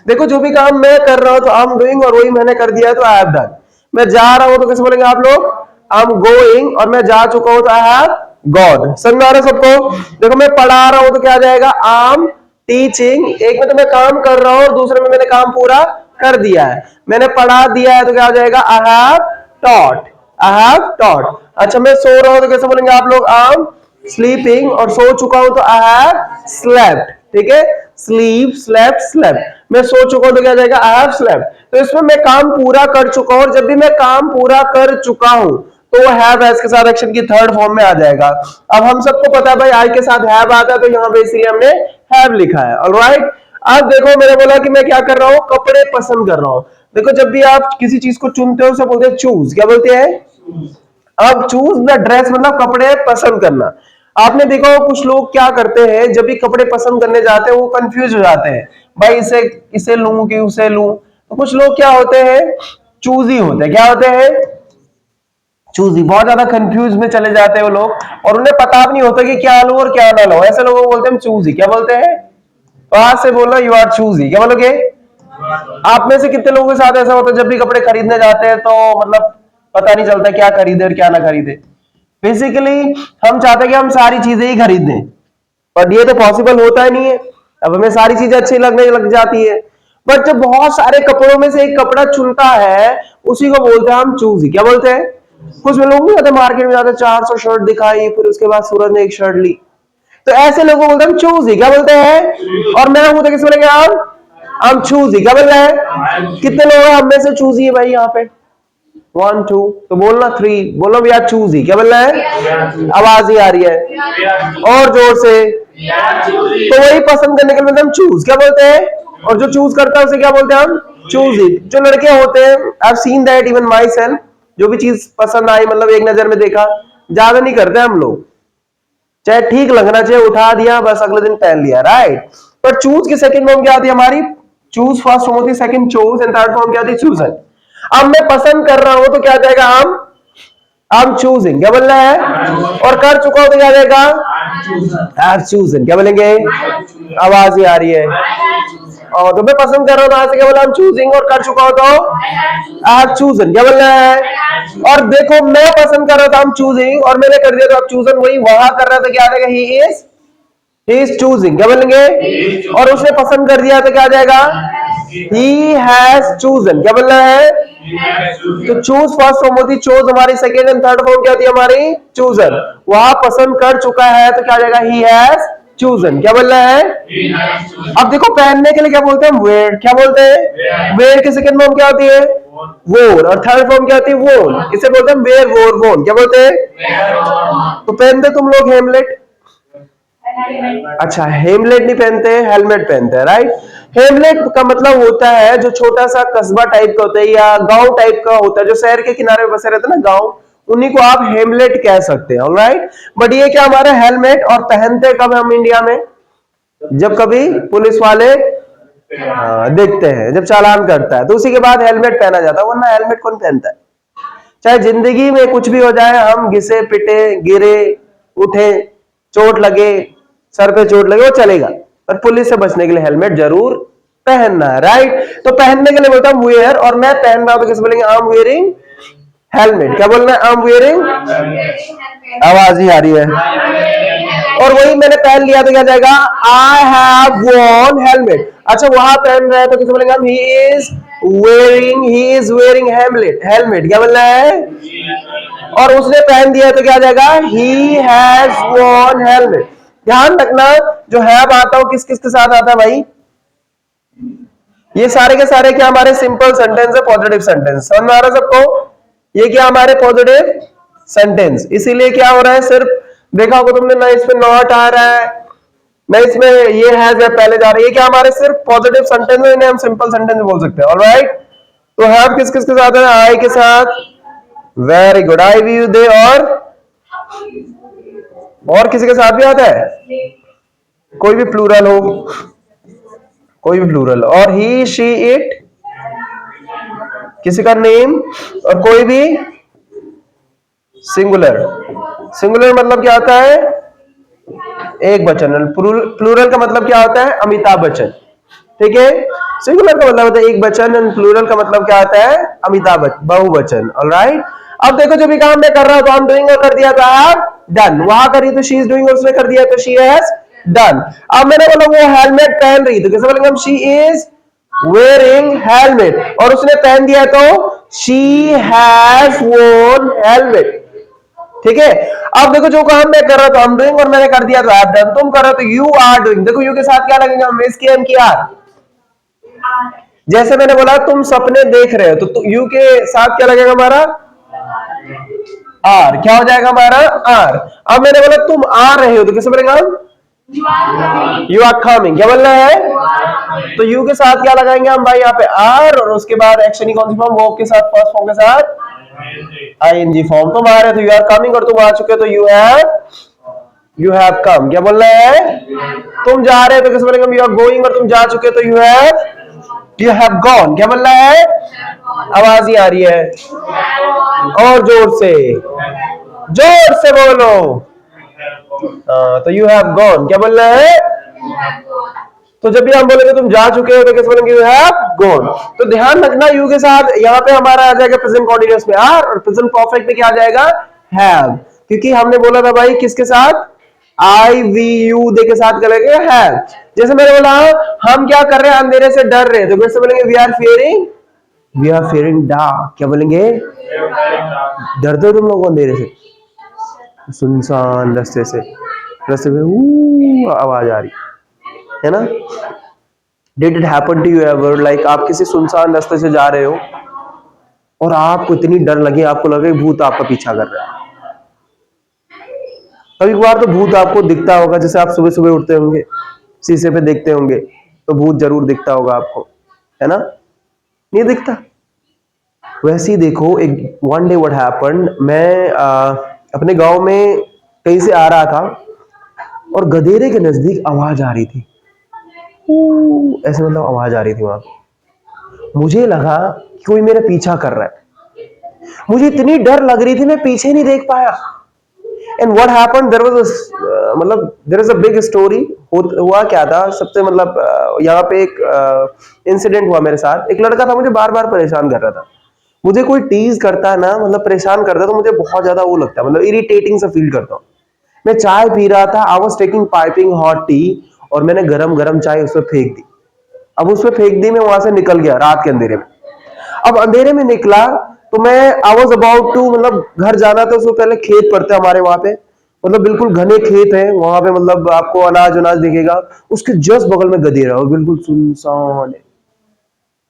देखो जो भी काम मैं कर रहा हूं तो आई एम डूइंग, और वही मैंने कर दिया है तो आई हैव डन। मैं जा रहा हूं तो कैसे बोलेंगे आप लोग? आई एम गोइंग, और मैं जा चुका हूं तो आई हैव गॉन। समझ में आ रहा है सबको? देखो मैं पढ़ा रहा हूं तो क्या आ जाएगा? I am teaching. एक में तो मैं काम कर रहा हूं और दूसरे में मैंने काम पूरा कर दिया है, मैंने पढ़ा दिया है तो क्या हो जाएगा? I have taught. I have taught. अच्छा मैं सो रहा हूं तो कैसे बोलेंगे आप लोग? आई एम स्लीपिंग, और सो चुका हूं तो आई हैव स्लेप्ट। ठीक है, स्लीप, स्लेप्ट, स्लेप्ट। मैं सो चुका हूं तो क्या जाएगा? I have slept. तो इसमें मैं काम पूरा कर चुका हूं, और जब भी मैं काम पूरा कर चुका हूं तो वो हैव एज के साथ एक्शन की थर्ड फॉर्म में आ जाएगा। अब हम सबको पता है भाई आई के साथ हैव आता है, तो यहां पे इसीलिए हमने हैव लिखा है। ऑलराइट, अब देखो मैंने बोला कि मैं क्या कर रहा हूं? कपड़े पसंद कर रहा हूं। देखो जब भी आप किसी चीज को चुनते हो उसे बोलते हैं चूज। क्या बोलते हैं? अब चूज द ड्रेस मतलब कपड़े पसंद करना। आपने देखा हो कुछ लोग क्या करते हैं, जब भी कपड़े पसंद करने जाते हैं वो कंफ्यूज हो जाते हैं, भाई इसे इसे लूं कि उसे लूं। तो कुछ लोग क्या होते हैं? चूजी होते हैं। क्या होते हैं? चूजी। बहुत ज्यादा कंफ्यूज में चले जाते हैं वो लोग, और उन्हें पता भी नहीं होता कि क्या लो और क्या ना लो। ऐसे लोगों को बोलते हैं चूजी। क्या बोलते हैं? तो आज से बोलो यू आर चूजी। क्या बोलोगे? आप में से कितने लोगों के साथ ऐसा होता है जब भी कपड़े खरीदने जाते हैं तो मतलब पता नहीं चलता क्या खरीदे और क्या ना खरीदे? बेसिकली हम चाहते हैं कि हम सारी चीजें ही खरीद दें, बट ये तो पॉसिबल होता ही नहीं है। अब हमें सारी चीजें अच्छी लगने लग जाती है, बट जो बहुत सारे कपड़ों में से एक कपड़ा चुनता है उसी को बोलते हैं हम चूजी। क्या बोलते हैं? कुछ लोग नहीं जाते मार्केट में, जाते 400 शर्ट दिखाई, फिर उसके बाद सूरज ने एक शर्ट ली, तो ऐसे लोगों को बोलते हैं चूजी। क्या बोलते हैं? और मैं हूं तो किस बोलेंगे? हम चूजी। क्या बोल रहे हैं? कितने लोग हैं हम में से चूजी है भाई यहाँ पे? 1 2, तो बोलना 3, बोलो वी आर चूजी। क्या बोल रहे हैं? आवाज ही आ रही है और जोर से। तो वही पसंद करने के लिए हम चूज। क्या बोलते हैं? और जो चूज करता है उसे क्या बोलते हैं? हम चूजी। जो लड़के होते हैं, I have seen that even my self, जो भी चीज पसंद आई मतलब एक नजर में देखा, ज्यादा नहीं करते हम लोग, चाहे ठीक लगना चाहिए उठा दिया बस अगले दिन पहन लिया, राइट। पर चूज की सेकंड फॉर्म क्या आती है हमारी? चूज फर्स्ट फॉर्म होती है, second choose, and third form क्या आती है? चूजन। अब मैं पसंद कर रहा हूं तो क्या जाएगा? I am choosing. क्या बोल रहा है? और कर चुका हूं तो क्या जाएगा? I have chosen. क्या बोलेंगे? आवाज ही आ रही है। और तो मैं पसंद कर रहा हूं तो आज से क्या बोला? आई एम चूजिंग, और कर चुका हूं तो आई हैव चूजन। क्या बोल रहा है? और देखो मैं पसंद कर रहा था आई एम चूजिंग, और मैंने कर दिया तो आप चूजन, वही वहां कर रहा था क्या आ जाएगा? He is choosing. क्या बोलेंगे? और उसने पसंद कर दिया तो क्या आ जाएगा? He has chosen. क्या बोल रहा है? तो चूज फर्स्ट फॉर्म होती, चूज हमारी सेकंड, एंड थर्ड फॉर्म क्या होती है हमारी? चूजन। वहां पसंद कर चुका है तो क्या आ जाएगा? He has chosen. क्या बोल रहा है? अब देखो पहनने के लिए क्या बोलते हैं? वेयर। क्या बोलते हैं? वेयर की सेकंड फॉर्म क्या होती है? वोर। और थर्ड फॉर्म क्या होती है? वोन। इसे बोलते हैं वेयर, वोर, वोन। क्या बोलते हैं? तो पहनते तुम लोग हेमलेट? अच्छा हेमलेट नहीं पहनते, हेलमेट पहनते हैं, राइट। हेमलेट का मतलब होता है जो छोटा सा कस्बा टाइप का होता है या गांव टाइप का होता है, जो शहर के किनारे बसे रहते हैं ना गांव, उन्हीं को आप हेमलेट कह सकते हैं, ऑलराइट। बट ये क्या हमारा हेलमेट, और पहनते कब हम इंडिया में? जब कभी पुलिस वाले देखते हैं, जब चालान करता है तो उसी के बाद हेलमेट पहना जाता है, वरना हेलमेट कौन पहनता है? चाहे जिंदगी में कुछ भी हो जाए, हम घिसे पिटे गिरे उठे, चोट लगे, सर पे चोट लगे, वो चलेगा, पर पुलिस से बचने के लिए हेलमेट जरूर पहनना है, राइट। तो पहनने के लिए बोलता हूं वेयर, और मैं पहन रहा हूं तो किस बोलेंगे? I am wearing helmet. क्या बोलना है? आई एम वेयरिंग, आवाज ही आ रही है। और वही मैंने पहन लिया तो क्या जाएगा? I have Warne helmet. अच्छा वहां पहन रहे हैं तो किसे बोलेंगे हम? He is wearing helmet. Helmet क्या बोलना है? और उसने पहन दिया तो क्या आ जाएगा? He has worn helmet. ध्यान रखना जो हैव आता हो किस किस के साथ आता है भाई? ये सारे के सारे क्या हमारे सिंपल सेंटेंस है, पॉजिटिव सेंटेंस। समझ में आ रहा है सबको? ये क्या हमारे पॉजिटिव सेंटेंस। इसीलिए क्या हो रहा है, सिर्फ देखा होगा तुमने ना इसमें नॉट आ रहा है ना इसमें ये हैज है पहले जा रहा है, ये क्या हमारे सिर्फ पॉजिटिव सेंटेंस है, इन्हें हम सिंपल सेंटेंस बोल सकते हैं, ऑलराइट। तो हैव किस किस के साथ है? आई के साथ, very good, I we you they, और किसी के साथ भी आता है? कोई भी प्लूरल हो, कोई भी प्लूरल, और ही शी इट किसी का नेम, और कोई भी सिंगुलर। सिंगुलर मतलब क्या होता है? एक बचन। प्लूरल का मतलब क्या होता है? अमिताभ बच्चन, ठीक है। सिंगुलर का मतलब होता है एक वचन, एंड प्लूरल का मतलब क्या होता है? अमिताभ बच्चन, बहुवचन। ऑलराइट, अब देखो जो भी काम मैं कर रहा हूं तो आई एम डूइंग और कर दिया तो आई हैव डन। वहां करी तो शी इज डूइंग, उसने कर दिया तो शी हैज डन। अब मैंने बोला वो हेलमेट पहन रही, तो कैसे बोलेंगे हम? शी इज वेयरिंग हेलमेट, और उसने पहन दिया तो शी हैज वोन हेलमेट। ठीक है, अब देखो जो काम मैं कर रहा था, आई एम डूइंग, और मैंने कर दिया तो आई हैव डन। तुम कर रहे हो तो यू आर डूइंग। देखो यू के साथ क्या लगेगा? मिस के एम की आर। जैसे मैंने बोला तुम सपने देख रहे हो, तो यू के साथ क्या लगेगा हमारा? आर। क्या हो जाएगा हमारा? आर। अब मैंने बोला तुम आ रहे हो, तो कैसे बोलेंगे हम? You are coming. क्या बोलना है? तो यू के साथ क्या लगाएंगे हम भाई? यहाँ पे आर, और उसके बाद एक्शन ही कौन सी फॉर्म? वर्ब के साथ, फर्स्ट फॉर्म के साथ आईएनजी फॉर्म। तुम आ रहे हो तो यू आर कमिंग, और तुम आ चुके हो तो यू हैव कम। क्या बोलना है? तुम जा रहे हो तो कैसे बोलेंगे हम? यू आर गोइंग, और तुम जा चुके हो तो यू हैव गॉन। क्या बोलना है? आवाज ही आ रही है, और जोर से बोलो। तो यू हैव गॉन। क्या बोलना है? तो जब भी हम बोलेंगे तुम जा चुके हो तो कैसे बोलेंगे? You have gone. तो ध्यान रखना यू के साथ यहाँ पे हमारा आ जाएगा प्रेजेंट कॉन्टिन्यूअस में आर, और प्रेजेंट परफेक्ट में क्या आ जाएगा? हैव। क्योंकि हमने बोला था भाई किसके साथ? आई वी यू दे के साथ क्या लगेगा? हैव। जैसे मैंने बोला हम क्या कर रहे हैं? अंधेरे से डर रहे हैं, तो कैसे बोलेंगे? We are fearing dark. क्या बोलेंगे? डरते हो तुम लोग अंधेरे से? सुनसान रास्ते में आवाज आ रही है ना? Did it happen to you ever, like आप किसी सुनसान रास्ते से जा रहे हो और आपको इतनी डर लगे, आपको लगे भूत आपका पीछा कर रहा है। कभी बार तो भूत आपको दिखता होगा, जैसे आप सुबह सुबह उठते होंगे, शीशे पे देखते होंगे, तो भूत जरूर दिखता होगा आपको, है ना? नहीं दिखता? वैसे ही देखो, एक वन डे व्हाट हैपेंड, मैं अपने गांव में कहीं से आ रहा था और गधेरे के नजदीक आवाज आ रही थी, ऐसे मतलब आवाज आ रही थी वहां पे। मुझे लगा कि कोई मेरा पीछा कर रहा है, मुझे इतनी डर लग रही थी मैं पीछे नहीं देख पाया। And what happened, there is a big story. हुआ क्या था सबसे, यहाँ पे एक इंसिडेंट हुआ मेरे साथ। एक लड़का था, मुझे बार बार परेशान कर रहा था। मुझे कोई टीज करता है ना, मतलब परेशान करता है, तो मुझे बहुत ज्यादा वो लगता है, मतलब इरिटेटिंग सा फील करता हूँ। मैं चाय पी रहा था, I was taking piping hot T, और मैंने गरम गरम चाय उसमें फेंक दी। अब उसमें फेंक दी, मैं वहां से निकल गया रात के अंधेरे में। अब अंधेरे में निकला तो मैं आई वाज अबाउट टू, मतलब घर जाना था। उससे पहले खेत पड़ते हमारे वहां पे, मतलब बिल्कुल घने खेत है वहां पे, मतलब आपको अनाज अनाज दिखेगा। उसके जस्ट बगल में गधेरा, और बिल्कुल सुनसान है।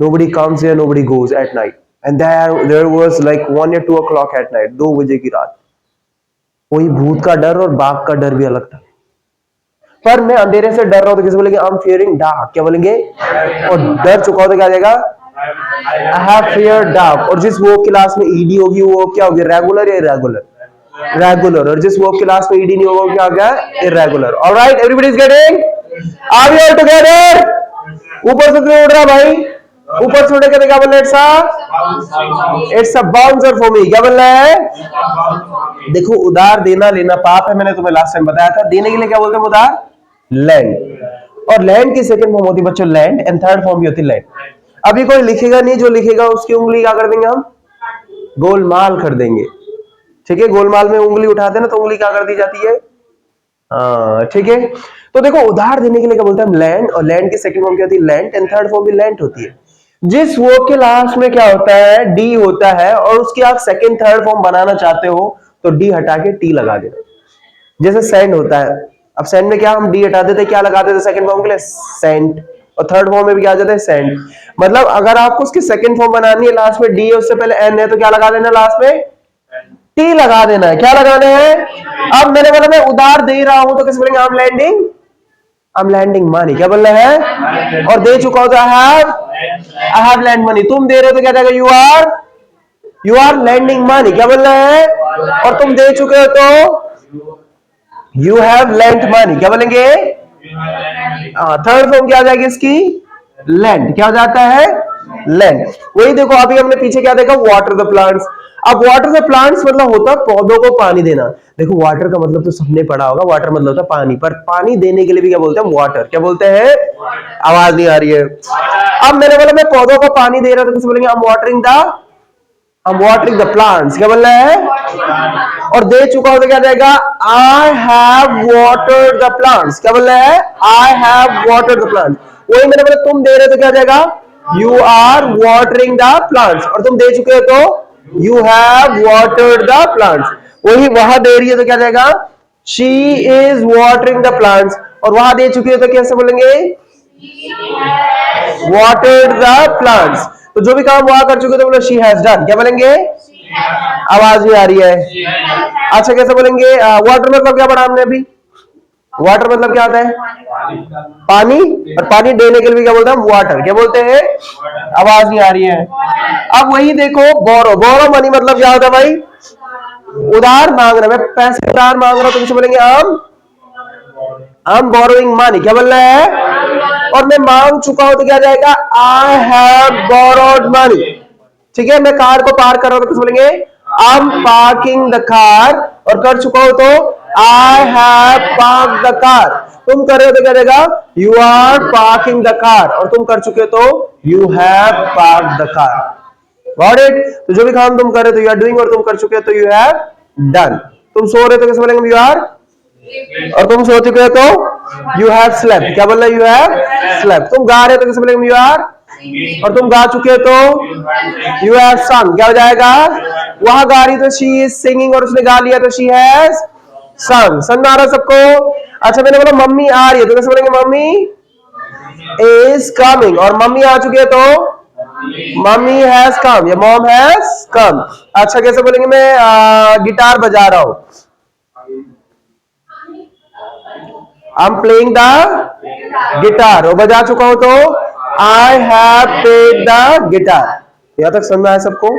Nobody comes here, nobody goes at night. And there was like 1 or 2 o'clock at night, 2 बजे की रात। वही भूत का डर और बाघ का डर भी अलग था। पर मैं अंधेरे से डर रहा हूं तो किसी बोलेंगे आई एम फियरिंग डार्क। क्या बोलेंगे? और डर चुका हो तो क्या आ जाएगा? I have fear dark. और जिस वो क्लास में ईडी होगी वो क्या होगी? रेगुलर या इरेगुलर? रेगुलर। और जिस वो क्लास में ईडी नहीं होगा क्या हो गया? Irregular. Alright, everybody is getting? Are we all together? ऊपर से उड़ रहा भाई, ऊपर से उड़ के क्या बोलना है? It's a bouncer for me. क्या बोलना है? देखो, उधार देना लेना पाप है, मैंने तुम्हें लास्ट टाइम बताया था। देने के लिए क्या बोलते हैं? उधार, लैंड। और लैंड की सेकंड फॉर्म होती है बच्चों लैंड, एंड थर्ड फॉर्म भी होती है लैंड। अभी कोई लिखेगा नहीं, जो लिखेगा उसकी उंगली क्या कर देंगे हम? गोलमाल कर देंगे। ठीक है, गोलमाल में उंगली उठाते ना, तो उंगली क्या कर दी जाती है? ठीक है। तो देखो, उधार देने के लिए क्या बोलते हैं हम? लैंड। और लैंड की सेकंड फॉर्म क्या होती है? लैंड। एंड थर्ड फॉर्म भी लैंड होती है। जिस वर्ब के लास्ट में क्या होता है? डी होता है, और उसकी आप सेकंड थर्ड फॉर्म बनाना चाहते हो तो डी हटा के टी लगा देना। जैसे सेंड होता है, अब सेंड में क्या हम डी हटा देते, क्या लगा देते सेकंड फॉर्म के लिए? सेंट। और थर्ड फॉर्म में भी क्या आ जाता है? सेंड। मतलब अगर आपको उसकी सेकंड फॉर्म बनानी है, लास्ट में डी है, उससे पहले एन है, तो क्या लगा देना? लास्ट में टी लगा देना है। क्या लगाना है? अब मैंने बोला मैं उधार दे रहा हूं तो कैसे बोलेंगे? I am lending money. क्या बोलना है? और दे चुका हो तो आई हैव लैंड मनी। तुम दे रहे हो तो क्या जाएगा? You are lending money. क्या बोलना है? और तुम दे चुके हो तो यू हैव लैंड मनी। क्या बोलेंगे? थर्ड फॉर्म क्या आ जाएगी इसकी? लैंड। क्या हो जाता है? लैंड। वही देखो, अभी हमने पीछे क्या देखा? Water the plants. अब वाटर द प्लांट्स मतलब होता है पौधों को पानी देना। देखो वाटर का मतलब तो सबने पढ़ा होगा, वाटर मतलब होता है पानी, पर पानी देने के लिए भी क्या बोलते हैं? वाटर। क्या बोलते हैं? आवाज नहीं आ रही है। अब मैंने बोला मैं पौधों को पानी दे रहा था, तो किसे बोलेंगे? I M watering the plants. क्या बोलना है? और दे चुका हो तो क्या जाएगा? I have watered the plants. क्या बोलना है? I have watered the plants. वही मैंने बोला तुम दे रहे तो क्या जाएगा? You are watering the plants. और तुम दे चुके हो तो you have watered the plants. वही वहां दे रही है तो क्या जाएगा? She is watering the plants. और वहां दे चुकी है तो कैसे बोलेंगे? Watered the plants. तो जो भी काम वहां कर चुके तो बोलो शी हैज डन। क्या बोलेंगे? आवाज नहीं आ रही है। अच्छा कैसे बोलेंगे? वाटर मतलब क्या पढ़ा हमने अभी? वाटर मतलब क्या आता है? पानी। और पानी देने के लिए क्या बोलते हैं? वाटर। क्या बोलते हैं? आवाज नहीं आ रही है। अब वही देखो बोरो। बोरो मनी मतलब क्या होता है भाई? उधार मांगना। मैं पैसे उधार मांग रहा हूं तो किसे बोलेंगे? I M borrowing money. क्या बोल रहा है? और मैं मांग चुका हूं तो क्या जाएगा? I have borrowed money. ठीक है, मैं कार को पार्क कर रहा हूं तो किसे बोलेंगे? I am parking the car. और कर चुका हूं तो I have park the car. तुम कर रहे हो तो क्या जाएगा? You are parking the car. और तुम कर चुके हो तो you have park the car. Got it? तो जो भी काम तुम कर रहे हो तो यू आर डूइंग, और तुम कर चुके हो तो यू हैव डन। तुम सो रहे हो तो कैसे बोलेंगे? You are. और तुम सो चुके हो तो यू हैव स्लेप्ट। क्या बोल रहे? You have slept. तुम गा रहे हो तो कैसे बोलेंगे? You are. और तुम गा चुके हो तो यू हैव सung। क्या हो जाएगा? वहां गा रही तो शी इज सिंगिंग, और उसने गा लिया तो शी हैज सung। समझ आ रहा सबको? अच्छा मैंने बोला मम्मी आ रही है तो कैसे बोलेंगे? Mummy is coming. और मम्मी आ चुकी है तो मम्मी हैज कम या मॉम हैज कम। अच्छा कैसे बोलेंगे? मैं गिटार बजा रहा हूं। I am playing the guitar. और बजा चुका हूं तो I have played the guitar. यहां तक समझ में आया सबको?